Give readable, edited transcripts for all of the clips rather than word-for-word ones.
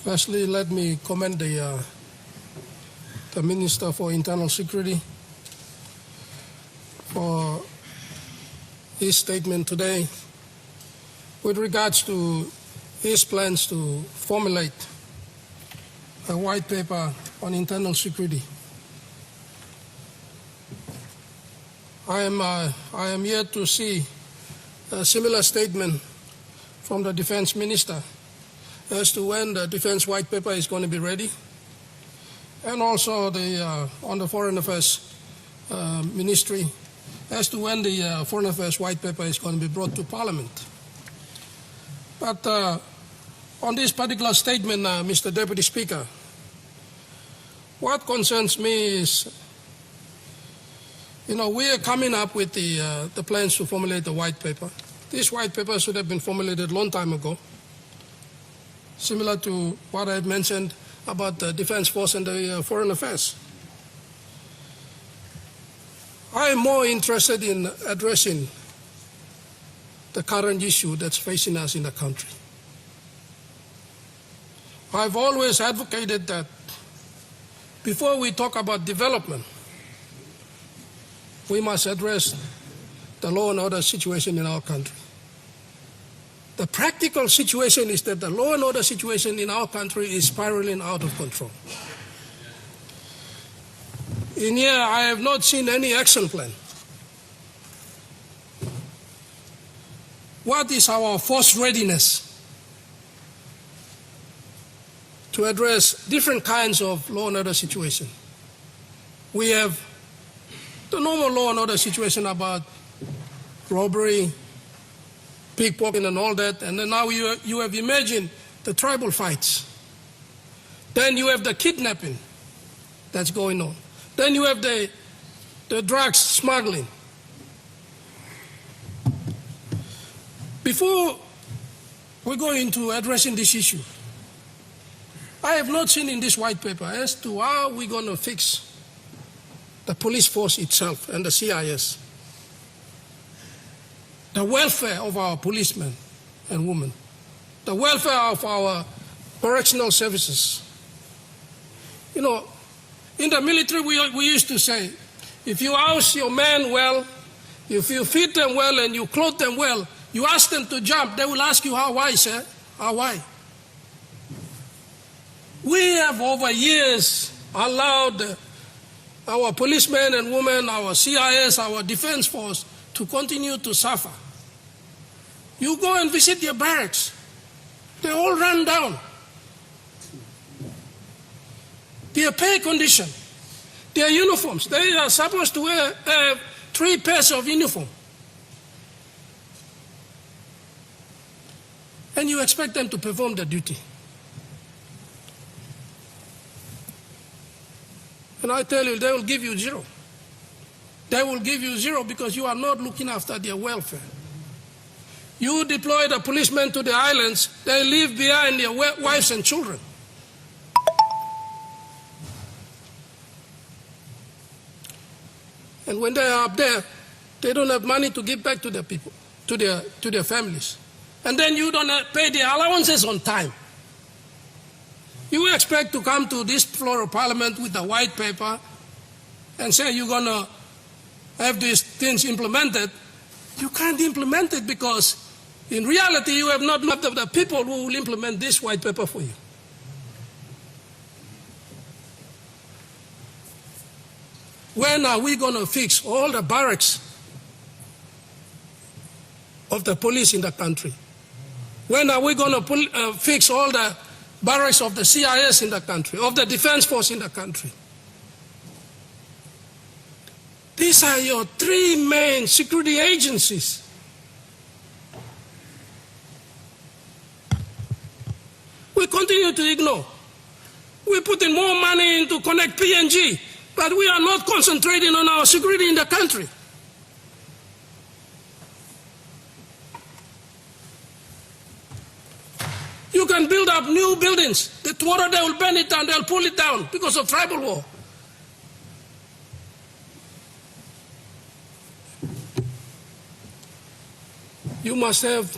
Firstly, let me commend the Minister for Internal Security for his statement today with regards to his plans to formulate a white paper on internal security. I am yet to see a similar statement from the Defense Minister as to when the Defense White Paper is going to be ready, and also on the Foreign Affairs Ministry as to when the Foreign Affairs White Paper is going to be brought to Parliament. But on this particular statement, Mr. Deputy Speaker, what concerns me is, we are coming up with the plans to formulate the white paper. This white paper should have been formulated a long time ago, similar to what I've mentioned about the Defense Force and the Foreign Affairs. I am more interested in addressing the current issue that's facing us in the country. I've always advocated that before we talk about development, we must address the law and order situation in our country. The practical situation is that the law and order situation in our country is spiraling out of control. In here, I have not seen any action plan. What is our force readiness to address different kinds of law and order situation? We have the normal law and order situation about robbery, pickpocketing and all that, and then now you have imagined the tribal fights. Then you have the kidnapping that's going on. Then you have the drugs smuggling. Before we go into addressing this issue, I have not seen in this white paper as to how we're going to fix the police force itself and the CIS, the welfare of our policemen and women, the welfare of our correctional services. In the military we used to say, if you house your men well, if you feed them well and you clothe them well, you ask them to jump, they will ask you, how why, sir? How why? We have over years allowed our policemen and women, our CIS, our defense force to continue to suffer. You go and visit their barracks, they all run down. Their pay condition, their uniforms, they are supposed to wear 3 pairs of uniform. And you expect them to perform their duty. And I tell you, they will give you zero. They will give you zero because you are not looking after their welfare. You deploy the policemen to the islands, they leave behind their wives and children. And when they are up there, they don't have money to give back to their people, to their families. And then you don't pay their allowances on time. You expect to come to this floor of Parliament with a white paper and say you're going to have these things implemented. You can't implement it because in reality you have not looked at the people who will implement this white paper for you. When are we going to fix all the barracks of the police in the country? When are we going to fix all the barracks of the CIS in the country, of the Defense Force in the country? These are your 3 main security agencies. We continue to ignore. We're putting more money into Connect PNG, but we are not concentrating on our security in the country. You can build up new buildings. Tomorrow they will burn it down, they'll pull it down because of tribal war. You must have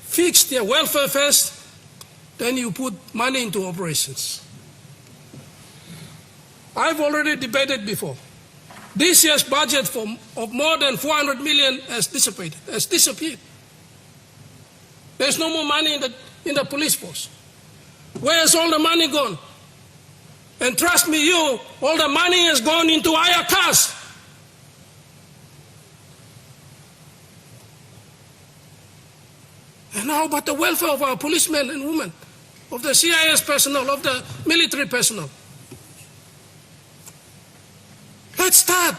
fixed their welfare first, then you put money into operations. I've already debated before. This year's budget of more than 400 million has disappeared. There's no more money in the police force. Where's all the money gone? And trust me, all the money has gone into higher cars. And how about the welfare of our policemen and women, of the CIS personnel, of the military personnel? Let's start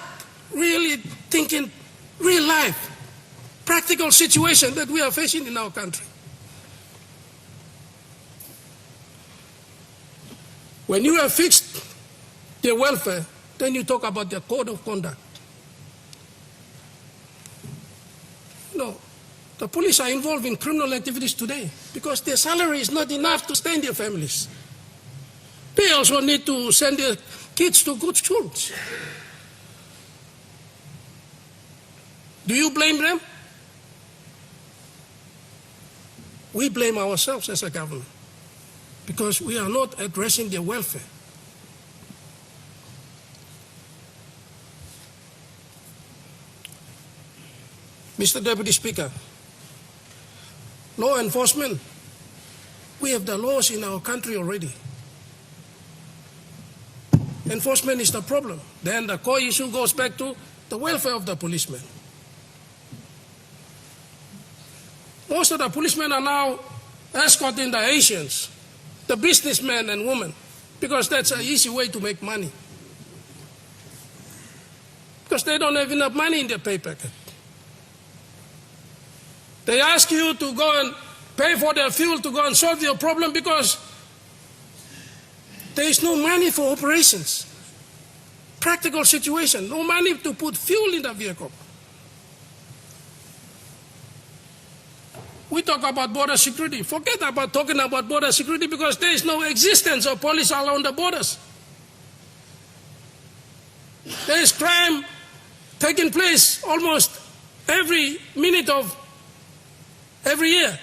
really thinking real life, practical situation that we are facing in our country. When you have fixed their welfare, then you talk about their code of conduct. The police are involved in criminal activities today because their salary is not enough to sustain their families. They also need to send their kids to good schools. Do you blame them? We blame ourselves as a government because we are not addressing their welfare. Mr. Deputy Speaker, law enforcement, we have the laws in our country already. Enforcement is the problem. Then the core issue goes back to the welfare of the policemen. Most of the policemen are now escorting the Asians, the businessmen and women, because that's an easy way to make money. Because they don't have enough money in their pay packet. They ask you to go and pay for their fuel to go and solve your problem because there is no money for operations. Practical situation, no money to put fuel in the vehicle. We talk about border security. Forget about talking about border security because there is no existence of police along the borders. There is crime taking place almost every minute of every year.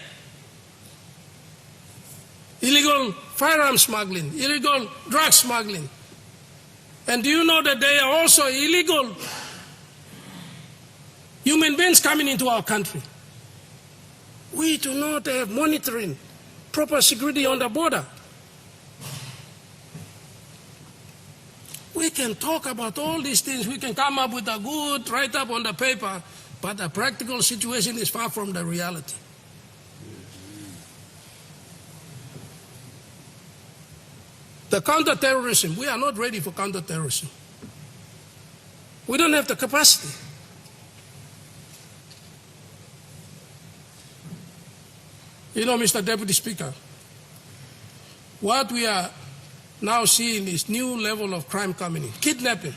Illegal firearm smuggling, illegal drug smuggling. And do you know that there are also illegal human beings coming into our country? We do not have monitoring, proper security on the border. We can talk about all these things, we can come up with a good write-up on the paper, but the practical situation is far from the reality. The counter-terrorism, we are not ready for counter-terrorism. We don't have the capacity. You know, Mr. Deputy Speaker, what we are now seeing is new level of crime coming in, kidnapping.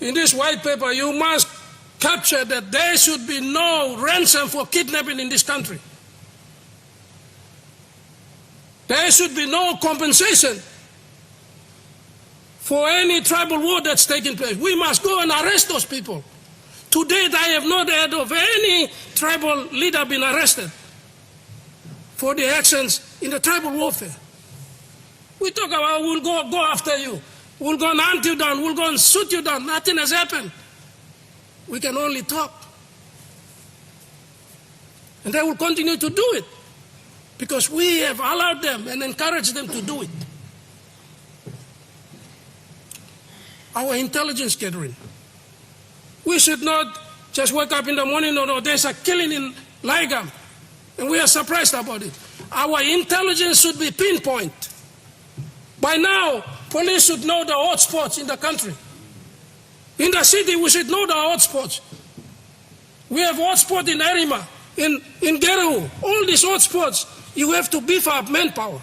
In this white paper, you must capture that there should be no ransom for kidnapping in this country. There should be no compensation for any tribal war that's taking place. We must go and arrest those people. To date, I have not heard of any tribal leader being arrested for their actions in the tribal warfare. We talk about we'll go after you, we'll go and hunt you down, we'll go and shoot you down. Nothing has happened. We can only talk. And they will continue to do it because we have allowed them and encouraged them to do it. Our intelligence gathering. We should not just wake up in the morning, no, there's a killing in Laigam, and we are surprised about it. Our intelligence should be pinpoint. By now, police should know the hotspots in the country. In the city, we should know the hotspots. We have hotspots in Erima, in Geru, all these hotspots. You have to beef up manpower.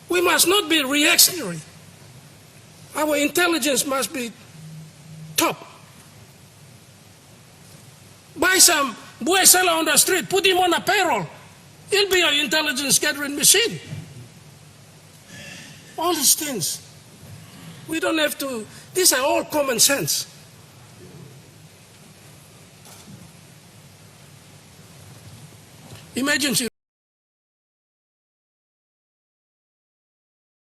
We must not be reactionary. Our intelligence must be top. Buy some boy seller on the street, put him on a payroll. He'll be an intelligence gathering machine. All these things. We don't have to, these are all common sense. emergency